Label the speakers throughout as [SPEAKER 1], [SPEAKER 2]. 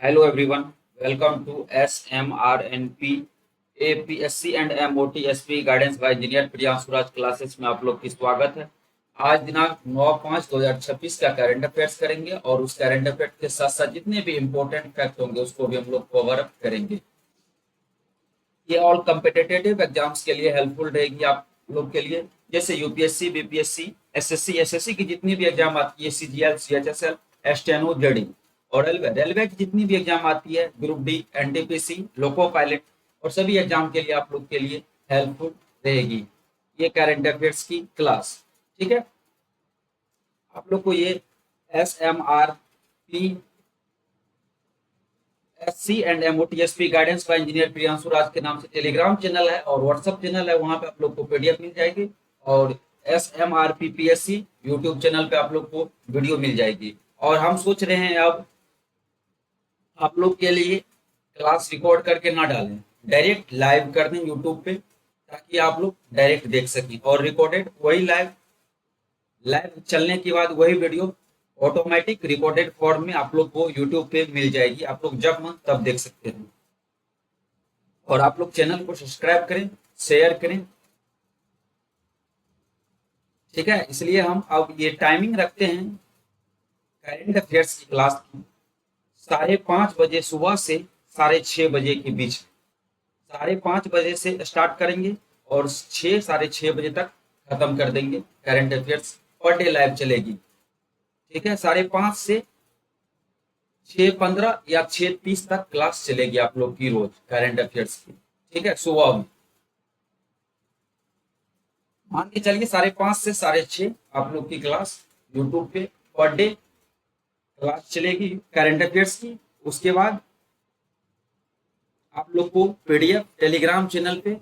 [SPEAKER 1] Hello everyone, welcome to SMRNP APSC and MOTSP guidance by engineer Priyanshu Raj classes में आप लोग की स्वागत है। आज दिनांक 9/5/2026 का करंट अफेयर्स करेंगे और उस करंट अफेयर के साथ साथ जितने भी इम्पोर्टेंट फैक्ट होंगे उसको भी हम लोग कवर अप करेंगे। ये ऑल कम्पिटिटिव एग्जाम्स के लिए हेल्पफुल रहेगी आप लोग के लिए, जैसे यूपीएससी, बीपीएससी, एसएससी की जितनी भी एग्जाम आती है, सीजीएल, सीएचएसएल, एसटेनो, जेडी और रेलवे की जितनी भी एग्जाम आती है, group D, NTPC, loco pilot और सभी एग्जाम के लिए आप लोग के लिए हेल्पफुल रहेगी ये करंट अफेयर्स की क्लास। ठीक है, आप लोग को ये SMRP SC and MOTSP guidance by engineer Priyanshu Raj के नाम से टेलीग्राम चैनल है और व्हाट्सएप चैनल है, वहां पे आप लोग को पीडीएफ मिल जाएगी। और SMRPPSC यूट्यूब चैनल पे आप लोग को वीडियो मिल जाएगी। और हम सोच रहे हैं अब आप लोग के लिए क्लास रिकॉर्ड करके ना डालें, डायरेक्ट लाइव कर दें यूट्यूब पे, ताकि आप लोग डायरेक्ट देख सकें। और रिकॉर्डेड वही लाइव चलने के बाद वही वीडियो ऑटोमेटिक रिकॉर्डेड फॉर्म में आप लोग को यूट्यूब पे मिल जाएगी, आप लोग जब मन तब देख सकते हैं। और आप लोग चैनल को सब्सक्राइब करें, शेयर करें। ठीक है, इसलिए हम अब ये टाइमिंग रखते हैं करंट अफेयर्स की क्लास की 5:30 बजे सुबह से 6:30 बजे के बीच। 5:30 बजे से स्टार्ट करेंगे और 6-6:30 बजे तक खत्म कर देंगे। Current affairs per day live चलेगी। ठीक है, 5:30 से 6:15 या 6:30 तक क्लास चलेगी आप लोग की रोज करंट अफेयर्स की। ठीक है, सुबह में मान के चलिए 5:30 से 6:30 आप लोग की क्लास यूट्यूब पे पर डे क्लास चलेगी करंट अफेयर्स की। उसके बाद आप लोग को पीडीएफ टेलीग्राम चैनल पे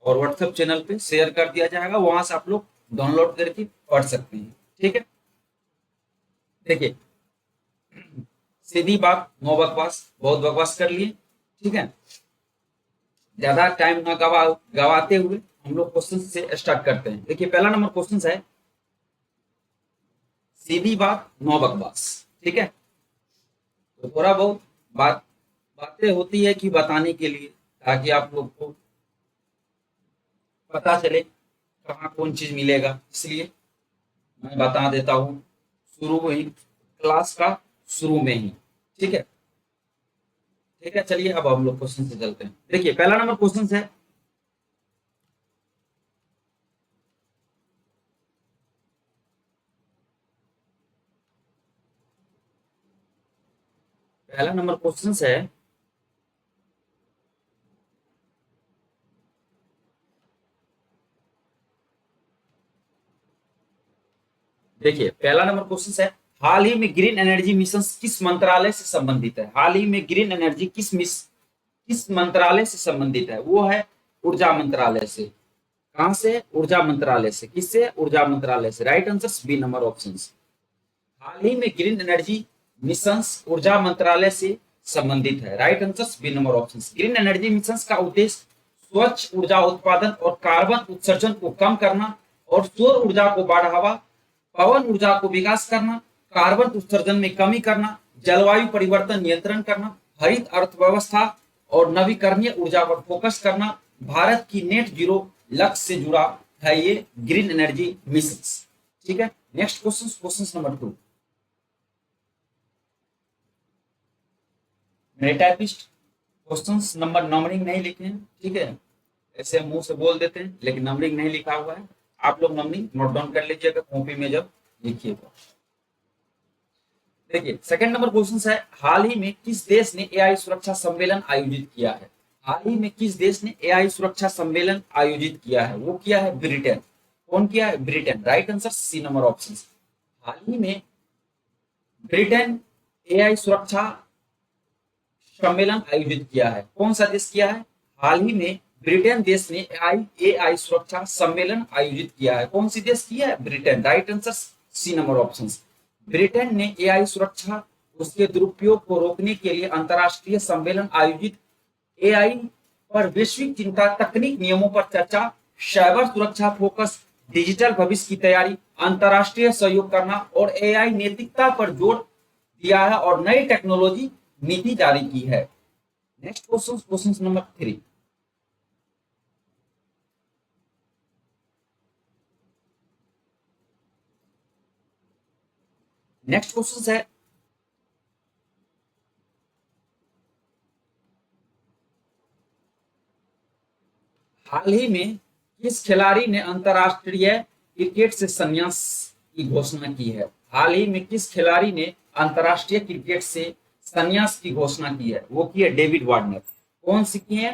[SPEAKER 1] और व्हाट्सएप चैनल पे शेयर कर दिया जाएगा, वहां से आप लोग डाउनलोड करके पढ़ सकते हैं। ठीक है, देखिए सीधी बात, नो बकवास, बहुत बकवास कर लिए। ठीक है, ज्यादा टाइम ना गवाते हुए हम लोग क्वेश्चन से स्टार्ट करते हैं। देखिए पहला नंबर क्वेश्चन है, सीधी बात नो बकवास। ठीक है, तो थोड़ा बहुत बातें होती है कि बताने के लिए, ताकि आप लोग को पता चले कहाँ कौन चीज मिलेगा, इसलिए मैं बता देता हूँ शुरू में ही, क्लास का शुरू में ही। ठीक है, ठीक है, चलिए अब हम लोग क्वेश्चन से चलते हैं। देखिए पहला नंबर क्वेश्चन है, पहला नंबर क्वेश्चन है, देखिए पहला नंबर क्वेश्चन है, हाल ही में ग्रीन एनर्जी मिशन किस मंत्रालय से संबंधित है? हाल ही में ग्रीन एनर्जी किस मंत्रालय से संबंधित है? वो है ऊर्जा मंत्रालय से। कहां से? ऊर्जा मंत्रालय से। किससे? ऊर्जा मंत्रालय से। Right answer B number option. हाल ही में ग्रीन एनर्जी मिशन ऊर्जा मंत्रालय से संबंधित है। Right answer B number option. Green energy mission का उद्देश्य स्वच्छ ऊर्जा उत्पादन और कार्बन उत्सर्जन को कम करना और सौर ऊर्जा को बढ़ावा, पवन ऊर्जा को विकास करना, कार्बन उत्सर्जन में कमी करना, जलवायु परिवर्तन नियंत्रण करना, हरित अर्थव्यवस्था और नवीकरणीय ऊर्जा पर फोकस करना, भारत की नेट जीरो लक्ष्य से जुड़ा है ये ग्रीन एनर्जी मिशन। ठीक है, नेक्स्ट क्वेश्चन, क्वेश्चन नंबर 2। मेरे टाइपिस्ट क्वेश्चंस नंबर नंबरिंग नहीं लिखे हैं। ठीक है, ऐसे मुंह से बोल देते हैं लेकिन नंबरिंग नहीं लिखा हुआ है। आप लोग नंबरिंग नोट डाउन कर लीजिएगा कॉपी में जब लिखिएगा। देखिए सेकंड नंबर क्वेश्चन है, हाल ही में किस देश ने एआई सुरक्षा सम्मेलन आयोजित किया है? हाल ही में किस देश ने एआई सुरक्षा सम्मेलन आयोजित किया है? वो किया है ब्रिटेन। कौन किया है? Britain. Right answer C number option. हाल ही में ब्रिटेन एआई सुरक्षा सम्मेलन आयोजित किया है। कौन सा देश किया है? हाल ही में ब्रिटेन देश ने एआई सुरक्षा सम्मेलन आयोजित किया है। कौन सी देश किया है? Britain. Right answer C number option. Britain ने एआई सुरक्षा, उसके दुरुपयोग को रोकने के लिए अंतरराष्ट्रीय सम्मेलन आयोजित, एआई पर वैश्विक चिंता, तकनीक नियमों पर चर्चा, साइबर सुरक्षा फोकस, डिजिटल भविष्य की तैयारी, अंतरराष्ट्रीय सहयोग करना और एआई नैतिकता पर जोर दिया है और नई टेक्नोलॉजी नीति जारी की है। Next question, question number 3। Next question है, हाल ही में किस खिलाड़ी ने अंतरराष्ट्रीय क्रिकेट से संन्यास की घोषणा की है? हाल ही में किस खिलाड़ी ने अंतरराष्ट्रीय क्रिकेट से संन्यास की घोषणा की है? वो की है डेविड वार्नर। कौन सी की है?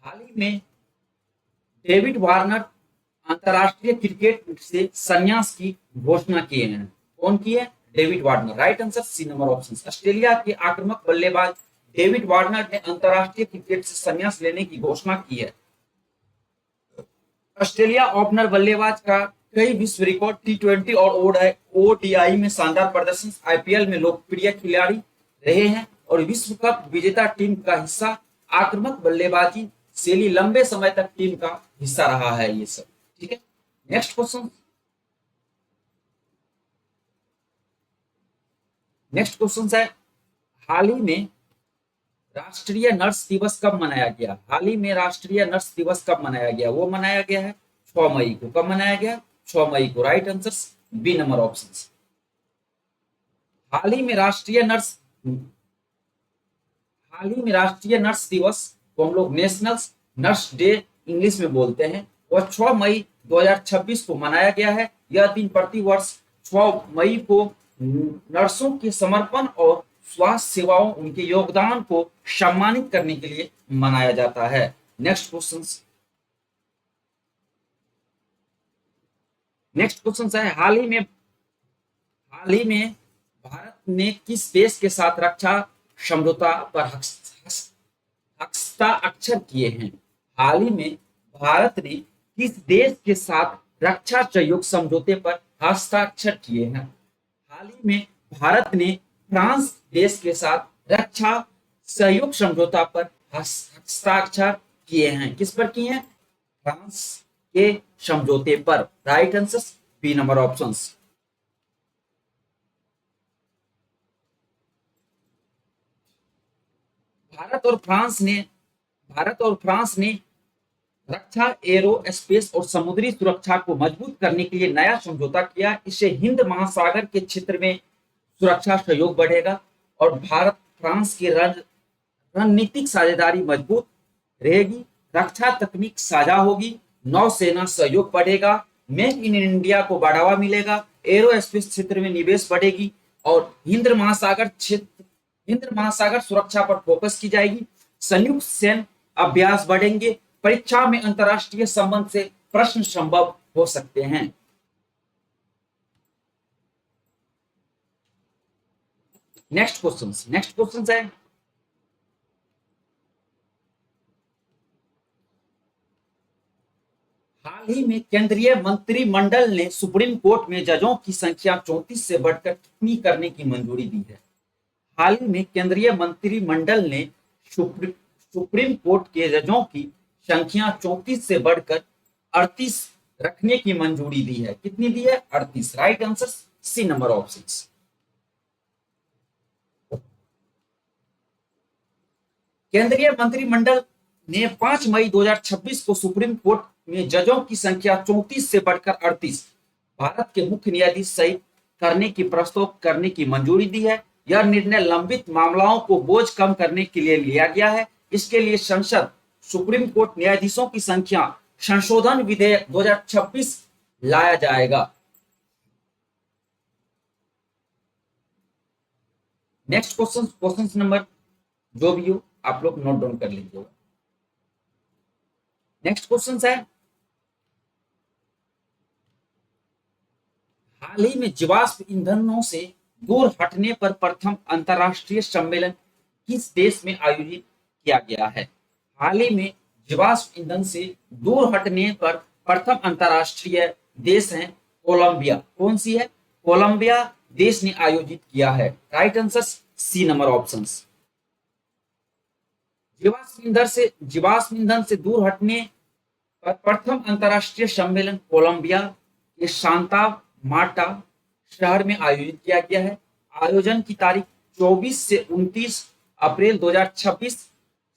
[SPEAKER 1] हाल ही में डेविड वार्नर अंतरराष्ट्रीय क्रिकेट से संन्यास की घोषणा किए हैं। कौन की है? David Warner. Right answer C number option. Australia के आक्रामक बल्लेबाज डेविड वार्नर ने अंतरराष्ट्रीय क्रिकेट से संन्यास लेने की घोषणा की है। ऑस्ट्रेलिया ओपनर बल्लेबाज का कई विश्व रिकॉर्ड T20 और ओडीआई में शानदार प्रदर्शन, आईपीएल में लोकप्रिय खिलाड़ी रहे हैं और विश्व कप विजेता टीम का हिस्सा। आक्रामक बल्लेबाजी शैली लंबे समय तक टीम का हिस्सा रहा है ये सब। ठीक है, नेक्स्ट क्वेश्चन। नेक्स्ट क्वेश्चन है, हाल ही में राष्ट्रीय नर्स दिवस कब मनाया गया? हाल ही में राष्ट्रीय नर्स दिवस कब मनाया गया? वो मनाया गया है 6 मई को। कब मनाया गया? 6 मई को। Right answer B number option. हाल ही में राष्ट्रीय नर्स हाल ही में राष्ट्रीय नर्स दिवस को हम लोग नेशनल नर्स डे इंग्लिश में बोलते हैं, वह 6 मई 2026 को मनाया गया है। यह दिन प्रतिवर्ष 6 मई को नर्सों के समर्पण और स्वास्थ्य सेवाओं, उनके योगदान को सम्मानित करने के लिए मनाया जाता है। Next question. नेक्स्ट क्वेश्चन है, हाल ही में भारत ने किस देश के साथ रक्षा समझौता पर हस्ताक्षर किए हैं? हाल ही में भारत ने किस देश के साथ रक्षा सहयोग समझौते पर हस्ताक्षर किए हैं? हाल ही में भारत ने फ्रांस देश के साथ रक्षा सहयोग समझौता पर हस्ताक्षर किए हैं। किस पर किए हैं? फ्रांस के समझौते पर। Right answer B number option. Bharat और फ्रांस ने रक्षा, एरोस्पेस और समुद्री सुरक्षा को मजबूत करने के लिए नया समझौता किया। इससे हिंद महासागर के क्षेत्र में सुरक्षा सहयोग बढ़ेगा और भारत फ्रांस की रणनीतिक साझेदारी मजबूत रहेगी। रक्षा तकनीक साझा होगी, नौसेना सहयोग बढ़ेगा, मेक इन इंडिया को बढ़ावा मिलेगा, एरोस्पेस क्षेत्र में निवेश बढ़ेगी और हिंद महासागर सुरक्षा पर फोकस की जाएगी। संयुक्त सैन्य अभ्यास बढ़ेंगे। परीक्षा में अंतरराष्ट्रीय संबंध से प्रश्न संभव हो सकते हैं। नेक्स्ट क्वेश्चन है, हाल ही में केंद्रीय मंत्रिमंडल ने सुप्रीम कोर्ट में जजों की संख्या 34 से बढ़कर कितनी करने की मंजूरी दी है? हाल ही में केंद्रीय मंत्रिमंडल ने सुप्रीम कोर्ट के जजों की संख्या 34 से बढ़कर 38 रखने की मंजूरी दी है। कितनी दी है? 38। Right answer C number option. केंद्रीय मंत्रिमंडल ने 5 मई 2026 को सुप्रीम कोर्ट में जजों की संख्या 34 से बढ़कर 38 भारत के मुख्य न्यायाधीश सहित करने की प्रस्ताव करने की मंजूरी दी है। यह निर्णय लंबित मामलों को बोझ कम करने के लिए लिया गया है। इसके लिए संसद सुप्रीम कोर्ट न्यायाधीशों की संख्या संशोधन विधेयक 2026 लाया जाएगा। नेक्स्ट क्वेश्चन नंबर जो भी हो आप लोग नोट डाउन कर लीजिएगा। नेक्स्ट क्वेश्चन है, हाल ही में जीवाश्म ईंधनों से दूर हटने पर प्रथम अंतरराष्ट्रीय सम्मेलन किस देश में आयोजित किया गया है? हाल ही में जीवाश्म ईंधन से दूर हटने पर प्रथम अंतरराष्ट्रीय देश है कोलंबिया। कौन सी है? कोलंबिया देश ने आयोजित किया है। Right answer C number option. जीवाश्म ईंधन से दूर हटने पर प्रथम अंतरराष्ट्रीय सम्मेलन कोलंबिया के सांता मार्टा शहर में आयोजित किया गया है। आयोजन की तारीख 24 से 29 अप्रैल 2026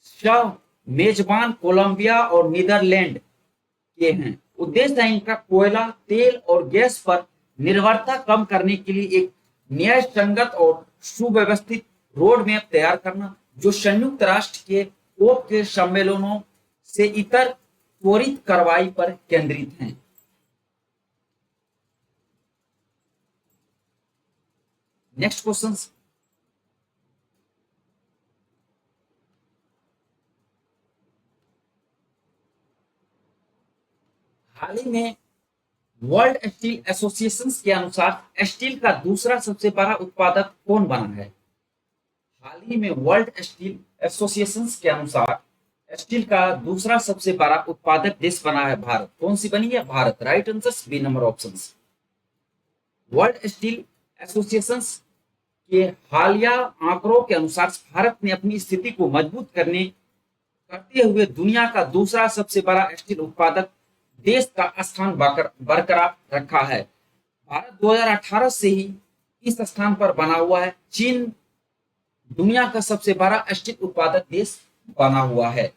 [SPEAKER 1] सह मेजबान कोलंबिया और नीदरलैंड के हैं। उद्देश्य है इनका कोयला, तेल और गैस पर निर्भरता कम करने के लिए एक न्याय संगत और सुव्यवस्थित रोड मैप तैयार करना, जो संयुक्त राष्ट्र के कोप के सम्मेलनों से इतर त्वरित कार्रवाई पर केंद्रित हैं। नेक्स्ट क्वेश्चन, हाल ही में वर्ल्ड स्टील एसोसिएशन के अनुसार स्टील का दूसरा सबसे बड़ा उत्पादक कौन बना है? हाल ही में वर्ल्ड स्टील एसोसिएशन के अनुसार स्टील का दूसरा सबसे बड़ा उत्पादक देश बना है भारत। कौन सी बनी है? Bharat. Right answer B number option. World steel association के हालिया आंकड़ों के अनुसार भारत ने अपनी स्थिति को मजबूत करते हुए दुनिया का दूसरा सबसे बड़ा स्टील उत्पादक देश का स्थान बरकरार रखा है। भारत 2018 से ही इस स्थान पर बना हुआ है। चीन दुनिया का सबसे बड़ा स्टील उत्पादक देश बना हुआ है।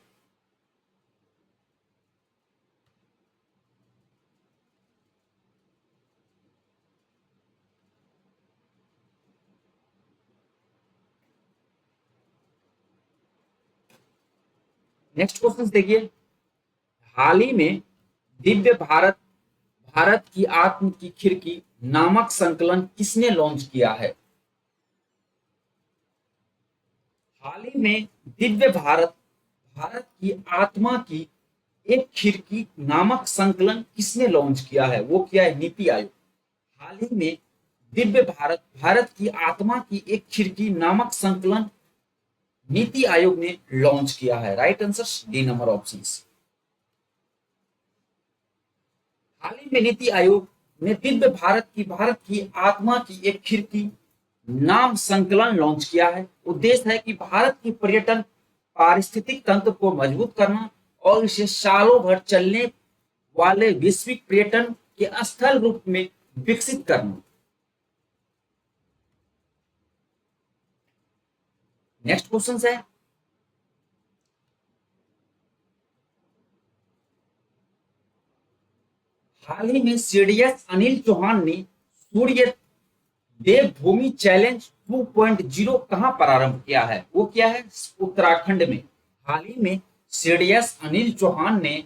[SPEAKER 1] नेक्स्ट क्वेश्चन देखिए, हाल ही में दिव्य भारत भारत की आत्म की खिड़की नामक संकलन किसने लॉन्च किया है? हाल ही में दिव्य भारत भारत की आत्मा की एक खिड़की नामक संकलन किसने लॉन्च किया है? वो किया है नीति आयोग। हाल ही में दिव्य भारत भारत की आत्मा की एक खिड़की नामक संकलन नीति आयोग ने लॉन्च किया है। Right answer D number option. हाल ही में नीति आयोग ने दिव्य भारत की आत्मा की एक खिड़की नाम संकलन लॉन्च किया है। उद्देश्य है कि भारत की पर्यटन पारिस्थितिक तंत्र को मजबूत करना और इसे सालों भर चलने वाले वैश्विक पर्यटन के स्थल रूप में विकसित करना। नेक्स्ट क्वेश्चन है, हाल ही में सीडीएस अनिल चौहान ने सूर्य देवभूमि चैलेंज 2.0 कहां प्रारंभ किया है? वो क्या है? उत्तराखंड में। हाल ही में सीडीएस अनिल चौहान ने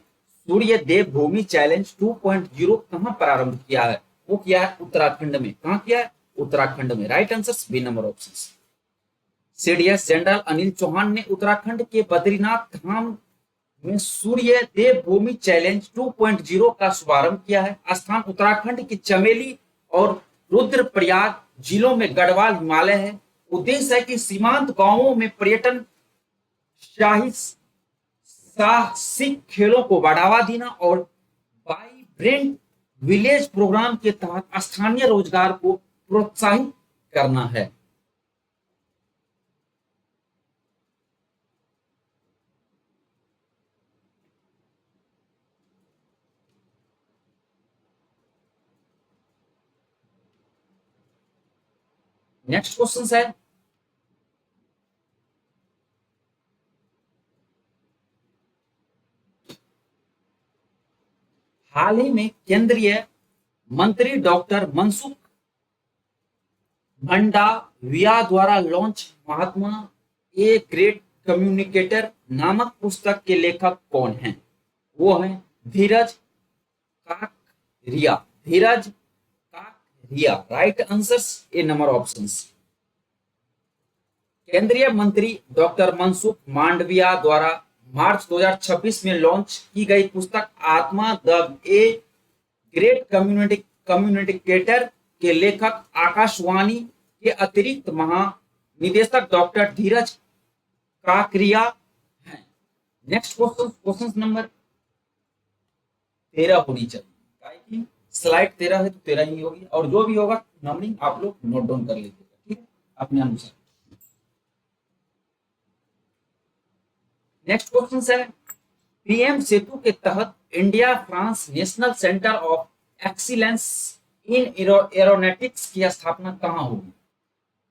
[SPEAKER 1] सूर्य देवभूमि चैलेंज 2.0 कहां प्रारंभ किया है? वो किया है उत्तराखंड में। कहां किया है? उत्तराखंड में। Right answer B number option. CDS general Anil Chauhan ने उत्तराखंड के बद्रीनाथ धाम में सूर्य देवभूमि चैलेंज 2.0 का शुभारंभ किया है। स्थान उत्तराखंड की चमेली और रुद्रप्रयाग जिलों में गढ़वाल हिमालय है। उद्देश्य है कि सीमांत गांवों में पर्यटन, साहसिक खेलों को बढ़ावा देना और वाइब्रेंट विलेज प्रोग्राम के तहत स्थानीय रोजगार को प्रोत्साहित करना है। नेक्स्ट क्वेश्चन है, हाल ही में केंद्रीय मंत्री डॉक्टर मनसुख मंडाविया द्वारा launch Mahatma a great communicator नामक पुस्तक के लेखक कौन हैं? वो हैं धीरज काकरिया। धीरज काकरिया। राइट आंसर्स ए नंबर ऑप्शंस। केंद्रीय मंत्री डॉक्टर मनसुख मांडविया द्वारा मार्च 2026 में लॉन्च की गई पुस्तक आत्मा द ए ग्रेट कम्युनिकेटर के लेखक आकाशवाणी के अतिरिक्त महानिदेशक डॉक्टर धीरज काकरिया हैं। नेक्स्ट क्वेश्चन नंबर 13 होनी चाहिए। स्लाइड 13 है तो 13 ही होगी, और जो भी होगा नंबरिंग आप लोग नोट डाउन कर लीजिएगा, ठीक है, अपने अनुसार। नेक्स्ट क्वेश्चन है, पीएम सेतु के तहत India France national centre of excellence in aeronautics की स्थापना कहां होगी?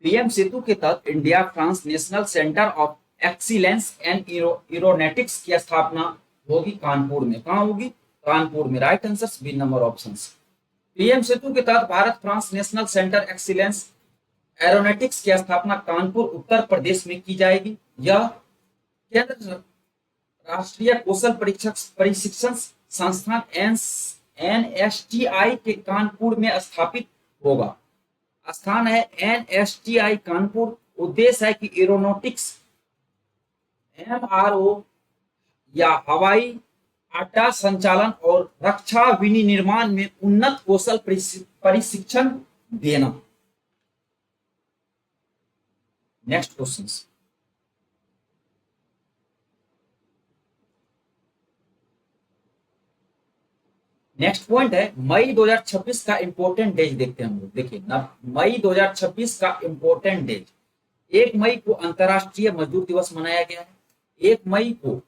[SPEAKER 1] पीएम सेतु के तहत India France national centre of excellence and aeronautics की स्थापना होगी कानपुर में। कहाँ होगी? कानपुर में। Right answer B number option. PM Setu के तहत Bharat France national centre excellence aeronautics की स्थापना कानपुर उत्तर प्रदेश में की जाएगी। यह केंद्र राष्ट्रीय कौशल प्रशिक्षण संस्थान एनएसटीआई के कानपुर में स्थापित होगा। स्थान है एनएसटीआई कानपुर। उद्देश्य है कि एरोनॉटिक्स, एमआरओ या हवाई अड्डा संचालन और रक्षा विनिर्माण में उन्नत कौशल प्रशिक्षण देना। Next question. नेक्स्ट पॉइंट है मई 2026 का इंपॉर्टेंट डेज देखते हैं हम लोग। देखिए मई 2026 का इंपॉर्टेंट डेज, 1 मई को अंतर्राष्ट्रीय मजदूर दिवस मनाया गया है। 1 मई को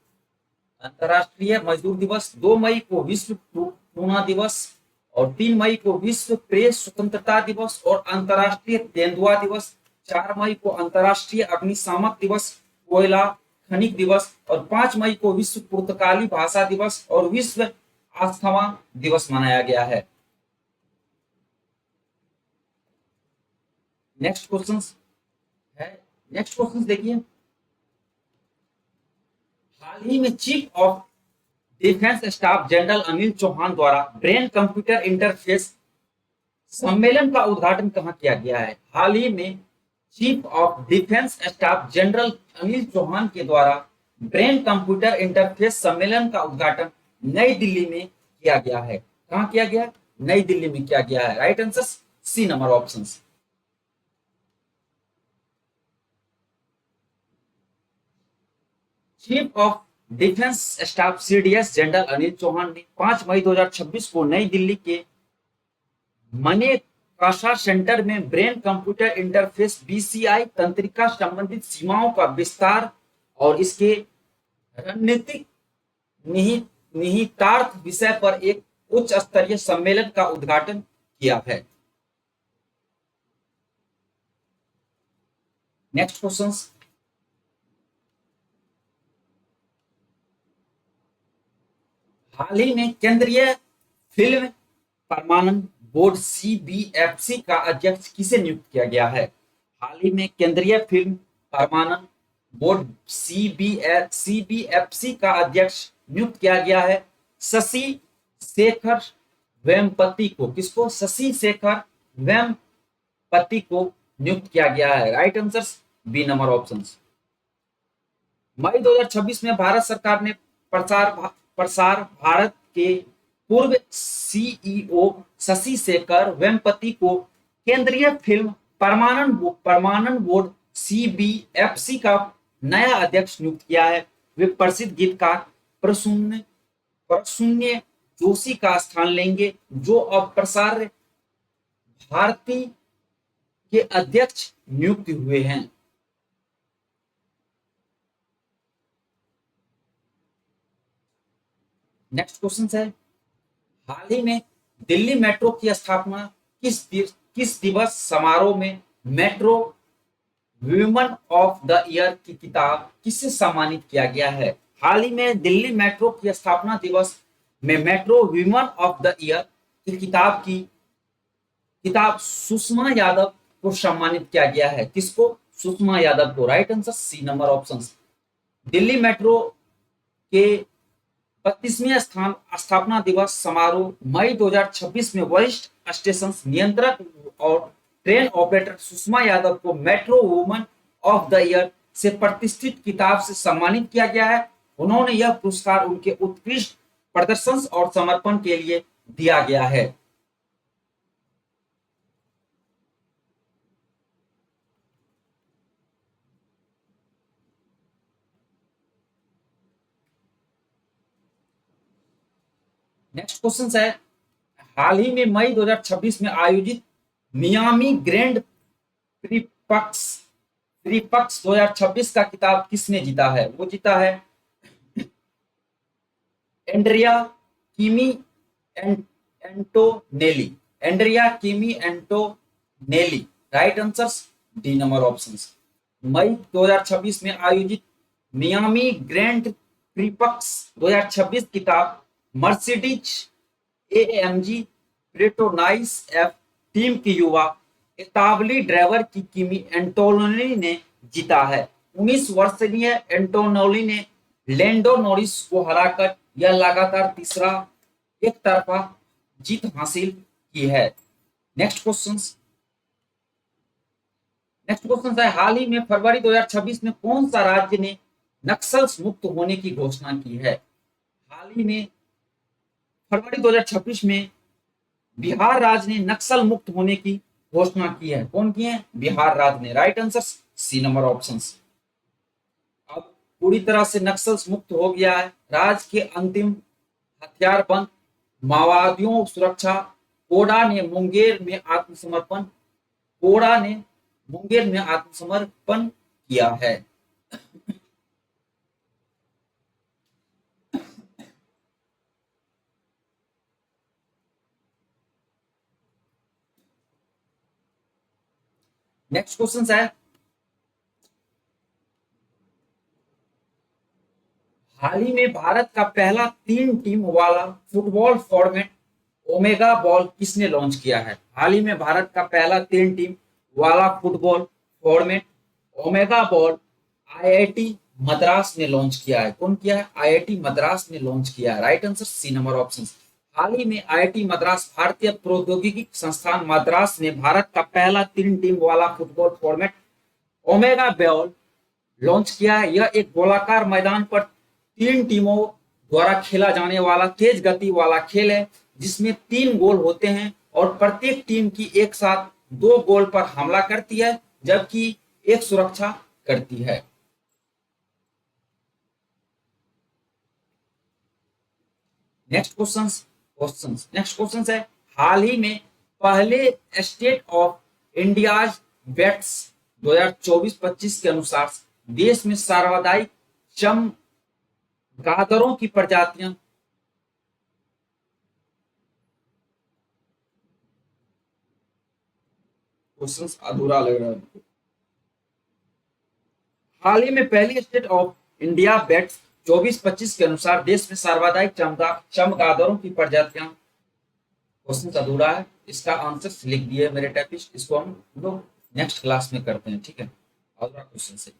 [SPEAKER 1] अंतर्राष्ट्रीय मजदूर दिवस, 2 मई को विश्व टूना दिवस और 3 मई को विश्व प्रेस स्वतंत्रता दिवस और अंतर्राष्ट्रीय तेंदुआ दिवस। 4 मई को अंतर्राष्ट्रीय अग्निशामक दिवस, कोयला खनिक दिवस और 5 मई को विश्व पुर्तगाली भाषा दिवस और विश्व अस्थमा दिवस मनाया गया है। नेक्स्ट क्वेश्चन है, नेक्स्ट क्वेश्चन देखिए, हाल ही में chief of defence staff general Anil Chauhan द्वारा ब्रेन कंप्यूटर इंटरफेस सम्मेलन का उद्घाटन कहां किया गया है? हाल ही में chief of defence staff general Anil Chauhan के द्वारा ब्रेन कंप्यूटर इंटरफेस सम्मेलन का उद्घाटन नई दिल्ली में किया गया है। कहां किया गया? नई दिल्ली में किया गया है। Right answer C number option. Chief of defence staff CDS general Anil Chauhan ने 5 मई 2026 को नई दिल्ली के मने काशा सेंटर में ब्रेन कंप्यूटर इंटरफेस बीसीआई तंत्रिका संबंधित सीमाओं का विस्तार और इसके रणनीतिक निहितार्थ विषय पर एक उच्च स्तरीय सम्मेलन का उद्घाटन किया है। नेक्स्ट क्वेश्चन, हाल ही में केंद्रीय फिल्म प्रमाणन बोर्ड सीबीएफसी का अध्यक्ष किसे नियुक्त किया गया है? हाल ही में केंद्रीय फिल्म प्रमाणन बोर्ड सीबीएफसी का अध्यक्ष नियुक्त किया गया है शशि शेखर वेम्पति को। किसको? शशि शेखर वेम्पति को नियुक्त किया गया है। Right answer B number option. मई 2026 में भारत सरकार ने प्रसार भारत के पूर्व सीईओ शशि शेखर वेम्पति को केंद्रीय फिल्म प्रमाणन बोर्ड सीबीएफसी का नया अध्यक्ष नियुक्त किया है। वे प्रसिद्ध गीतकार प्रसून्य जोशी का स्थान लेंगे, जो अब प्रसार भारती के अध्यक्ष नियुक्त हुए हैं। नेक्स्ट क्वेश्चन है, हाल ही में दिल्ली मेट्रो की स्थापना किस दिवस समारोह में metro women of the year की किताब किससे सम्मानित किया गया है? हाल ही में दिल्ली मेट्रो की स्थापना दिवस में metro women of the year की किताब सुषमा यादव को सम्मानित किया गया है। किसको? सुषमा यादव को। Right answer C number option. Delhi metro के 32वें स्थापना दिवस समारोह मई 2026 में वरिष्ठ स्टेशन नियंत्रक और ट्रेन ऑपरेटर सुषमा यादव को metro women of the year से प्रतिष्ठित किताब से सम्मानित किया गया है। उन्होंने यह पुरस्कार उनके उत्कृष्ट प्रदर्शन और समर्पण के लिए दिया गया है। नेक्स्ट क्वेश्चन है, हाल ही में मई 2026 में आयोजित मियामी ग्रैंड प्रिक्स 2026 का खिताब किसने जीता है? वो जीता है Andrea Kimi Antonelli. Andrea Kimi Antonelli. Right answer D number option. मई 2026 में आयोजित मियामी ग्रैंड प्रिक्स 2026 किताब Mercedes AMG Petronas F team के युवा इतालवी ड्राइवर की किमी एंटोनियोली ने जीता है। 19 वर्षीय एंटोनियोली ने लैंडो नॉरिस को हराकर यह लगातार तीसरा एक तरफा जीत हासिल की है। नेक्स्ट क्वेश्चन है, हाल ही में फरवरी 2026 में कौन सा राज्य ने नक्सल मुक्त होने की घोषणा की है? हाल ही में फरवरी 2026 में बिहार राज्य ने नक्सल मुक्त होने की घोषणा की है। कौन की है? बिहार राज्य ने। Right answer C number option. अब पूरी तरह से नक्सल मुक्त हो गया है राज्य के अंतिम हथियारबंद माओवादियों सुरक्षा कोड़ा ने मुंगेर में आत्मसमर्पण किया है। नेक्स्ट क्वेश्चन है, हाल ही में भारत का पहला 3 टीम वाला फुटबॉल फॉर्मेट ओमेगा बॉल किसने लॉन्च किया है? हाल ही में भारत का पहला 3 टीम वाला football format omega ball IIT Madras ने लॉन्च किया है। कौन किया है? आईआईटी मद्रास ने लॉन्च किया है। Right answer C number option. हाल ही में आईआईटी मद्रास भारतीय प्रौद्योगिकी संस्थान मद्रास ने भारत का पहला 3 टीम वाला football format omega ball launch किया है। यह एक गोलाकार मैदान पर 3 टीमों द्वारा खेला जाने वाला तेज गति वाला खेल है जिसमें 3 गोल होते हैं और प्रत्येक टीम की एक साथ 2 गोल पर हमला करती है जबकि एक सुरक्षा करती है। नेक्स्ट क्वेश्चन है, हाल ही में पहले स्टेट ऑफ इंडिया बेट्स 2024-25 के अनुसार देश में सर्वाधिक चमगादड़ों की प्रजातियां क्वेश्चन अधूरा लग रहा है। हाल ही में पहली स्टेट ऑफ इंडिया बेट्स 24-25 के अनुसार देश में सर्वाधिक चमगादड़ों की प्रजातियां क्वेश्चन अधूरा है। इसका आंसर लिख दिए मेरे टाइपिस्ट। इसको हम लोग नेक्स्ट क्लास में करते हैं। ठीक है, अधूरा क्वेश्चन से।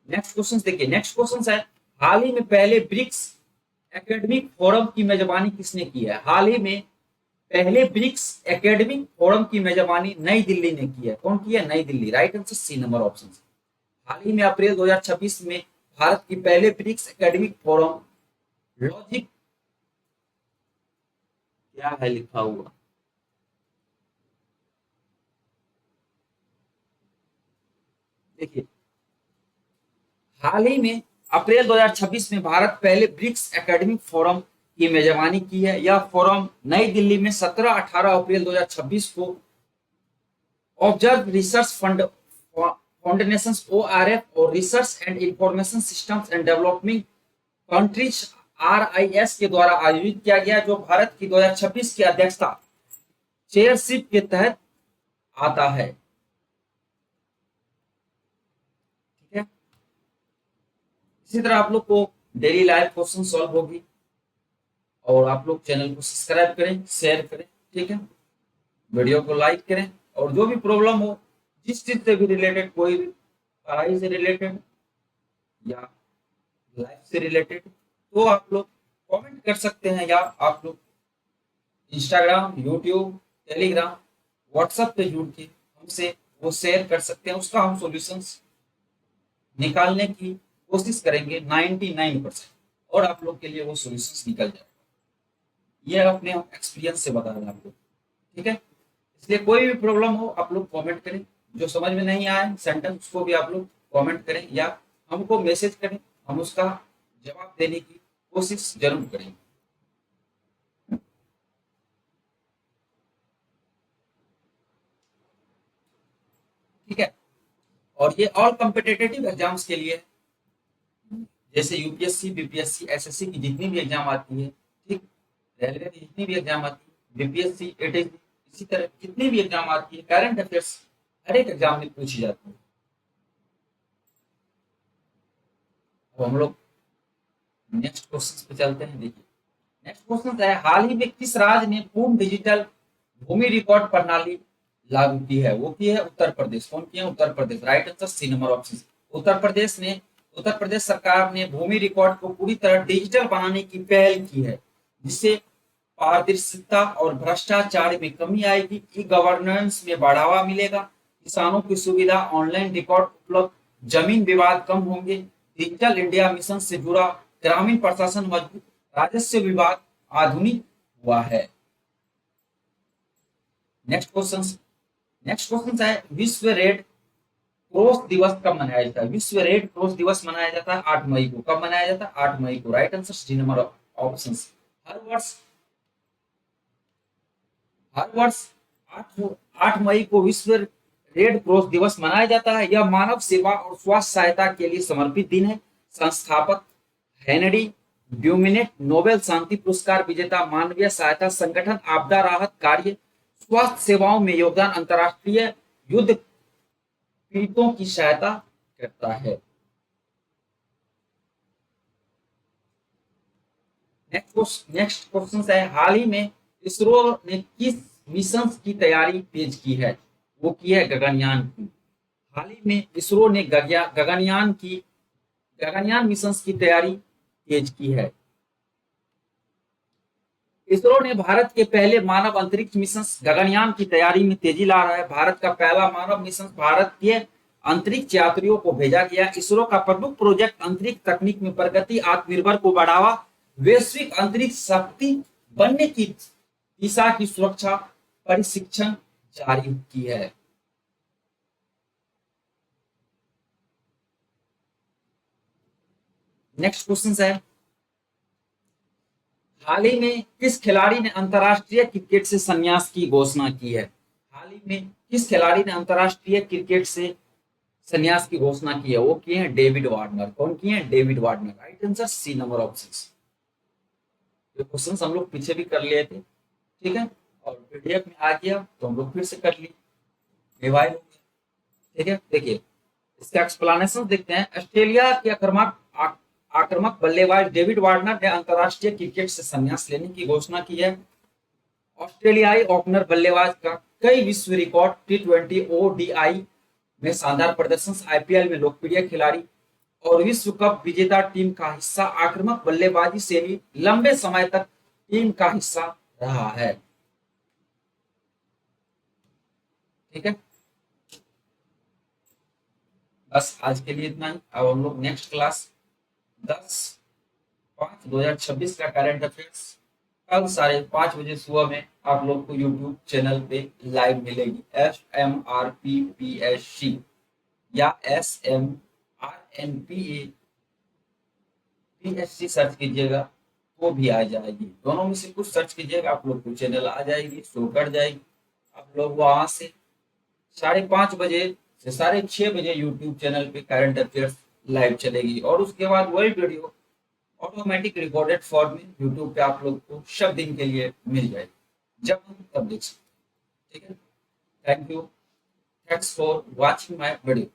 [SPEAKER 1] नेक्स्ट क्वेश्चन देखिए। नेक्स्ट क्वेश्चन है, हाल ही में पहले ब्रिक्स एकेडमिक फोरम की मेजबानी किसने की है? हाल ही में पहले ब्रिक्स एकेडमिक फोरम की मेजबानी नई दिल्ली ने की है। कौन की है? नई Delhi. Right answer C number option. हाल ही में अप्रैल 2026 में भारत की पहले ब्रिक्स एकेडमिक फोरम लॉजिक क्या है लिखा हुआ, देखिए। हाल ही में अप्रैल 2026 में भारत पहले ब्रिक्स एकेडमिक फोरम की मेजबानी की है। यह फोरम नई दिल्ली में 17-18 अप्रैल 2026 को ऑब्जर्व रिसर्च फाउंडेशन ORF और research and information systems and development countries RIS के द्वारा आयोजित किया गया, जो भारत की 2026 की अध्यक्षता चेयरशिप के तहत आता है। ठीक है, इसी तरह आप लोग को डेली लाइव क्वेश्चन सॉल्व होगी और आप लोग चैनल को सब्सक्राइब करें, शेयर करें। ठीक है, वीडियो को लाइक करें और जो भी प्रॉब्लम हो, जिस चीज से भी रिलेटेड, कोई भी पढ़ाई से रिलेटेड या लाइफ से रिलेटेड, तो आप लोग कमेंट कर सकते हैं या आप लोग इंस्टाग्राम, यूट्यूब, टेलीग्राम, व्हाट्सएप पे जुड़ के हमसे वो शेयर कर सकते हैं। उसका हम सॉल्यूशंस निकालने की कोशिश करेंगे 99% और आप लोग के लिए वो सॉल्यूशंस निकल जाएगा। ये अपने एक्सपीरियंस से बता रहे हैं आपको। ठीक है, इसलिए कोई भी प्रॉब्लम हो आप लोग कमेंट करें। जो समझ में नहीं आए सेंटेंस उसको भी आप लोग कमेंट करें या हमको मैसेज करें, हम उसका जवाब देने की कोशिश जरूर करेंगे। ठीक है, और ये ऑल कॉम्पिटिटिव एग्जाम्स के लिए, जैसे यूपीएससी, बीपीएससी, एसएससी की जितनी भी एग्जाम आती है, ठीक, रेलवे की जितनी भी एग्जाम आती है, बीपीएससी, एटीसी, इसी तरह कितनी भी एग्जाम आती है, करंट अफेयर्स हर एक एग्जाम में पूछी जाती है। अब हम लोग नेक्स्ट क्वेश्चन पे चलते हैं। देखिए नेक्स्ट क्वेश्चन है, हाल ही में किस राज्य ने पूर्ण डिजिटल भूमि रिकॉर्ड प्रणाली लागू की है? वो की है उत्तर प्रदेश। कौन की है? Uttar Pradesh. Right answer C number option. Uttar Pradesh सरकार ने भूमि रिकॉर्ड को पूरी तरह डिजिटल बनाने की पहल की है, जिससे पारदर्शिता और भ्रष्टाचार में कमी आएगी, ई गवर्नेंस में बढ़ावा मिलेगा, किसानों की सुविधा, ऑनलाइन रिकॉर्ड उपलब्ध, जमीन विवाद कम होंगे, डिजिटल इंडिया मिशन से जुड़ा ग्रामीण प्रशासन मजबूत, राजस्व विभाग आधुनिक हुआ है। नेक्स्ट क्वेश्चन है, विश्व रेड क्रॉस दिवस कब मनाया जाता है? विश्व रेड क्रॉस दिवस मनाया जाता है 8 मई को। कब मनाया जाता है? 8 मई को। Right answer D number option. हर वर्ष हर वर्ष 8 मई को विश्व रेड क्रॉस दिवस मनाया जाता है। यह मानव सेवा और स्वास्थ्य सहायता के लिए समर्पित दिन है। संस्थापक हेनरी ड्यूमिनेट, नोबेल शांति पुरस्कार विजेता, मानवीय सहायता संगठन, आपदा राहत कार्य, स्वास्थ्य सेवाओं में योगदान, अंतर्राष्ट्रीय युद्ध पीड़ितों की सहायता करता है। नेक्स्ट क्वेश्चन है, हाल ही में इसरो ने किस मिशन की तैयारी तेज की है? वो की है गगनयान की। हाल ही में इसरो ने गगनयान मिशन की तैयारी तेज की है। इसरो ने भारत के पहले मानव अंतरिक्ष मिशन गगनयान की तैयारी में तेजी ला रहा है। भारत का पहला मानव मिशन भारत के अंतरिक्ष यात्रियों को भेजा गया। इसरो का प्रमुख प्रोजेक्ट अंतरिक्ष तकनीक में प्रगति, आत्मनिर्भर को बढ़ावा, वैश्विक अंतरिक्ष शक्ति बनने की दिशा की सुरक्षा प्रशिक्षण जारी की है। नेक्स्ट क्वेश्चन है, हाल ही में किस खिलाड़ी ने अंतरराष्ट्रीय क्रिकेट से संन्यास की घोषणा की है? हाल ही में किस खिलाड़ी ने अंतरराष्ट्रीय क्रिकेट से संन्यास की घोषणा की है? वो किए हैं डेविड वार्नर। कौन किए हैं? David Warner. Right answer C number option. ये क्वेश्चन हम लोग पीछे भी कर लिए थे, ठीक है, और पीडीएफ में आ गया तो हम लोग फिर से कर लिए, रिवाइज हो गया। ठीक है, देखिए इसका एक्सप्लेनेशन देखते हैं। ऑस्ट्रेलिया के आक्रामक बल्लेबाज डेविड वार्नर ने अंतरराष्ट्रीय क्रिकेट से संन्यास लेने की घोषणा की है। ऑस्ट्रेलियाई ओपनर बल्लेबाज का कई विश्व रिकॉर्ड, T20 ओडीआई में शानदार प्रदर्शन, आईपीएल में लोकप्रिय खिलाड़ी और विश्व कप विजेता टीम का हिस्सा, आक्रामक बल्लेबाजी से भी लंबे समय तक टीम का हिस्सा रहा है। ठीक है, बस आज के लिए इतना ही। अब हम लोग नेक्स्ट क्लास 10/5/2026 का करंट अफेयर्स कल 5:30 सुबह में आप लोग को यूट्यूब चैनल पे लाइव मिलेगी। FMRPPSC या SMRNPA सर्च कीजिएगा तो भी आ जाएगी। दोनों में से कुछ सर्च कीजिएगा, आप लोग को चैनल आ जाएगी, शो कर जाएगी। आप लोग वहां से 5:30 बजे से 6:30 बजे यूट्यूब चैनल पे करंट अफेयर्स लाइव चलेगी और उसके बाद वही वीडियो ऑटोमेटिक रिकॉर्डेड फॉर्म में यूट्यूब पे आप लोग को सब दिन के लिए मिल जाएगी, जब हम तब देख सकते। ठीक है, thank you, thanks for watching my video.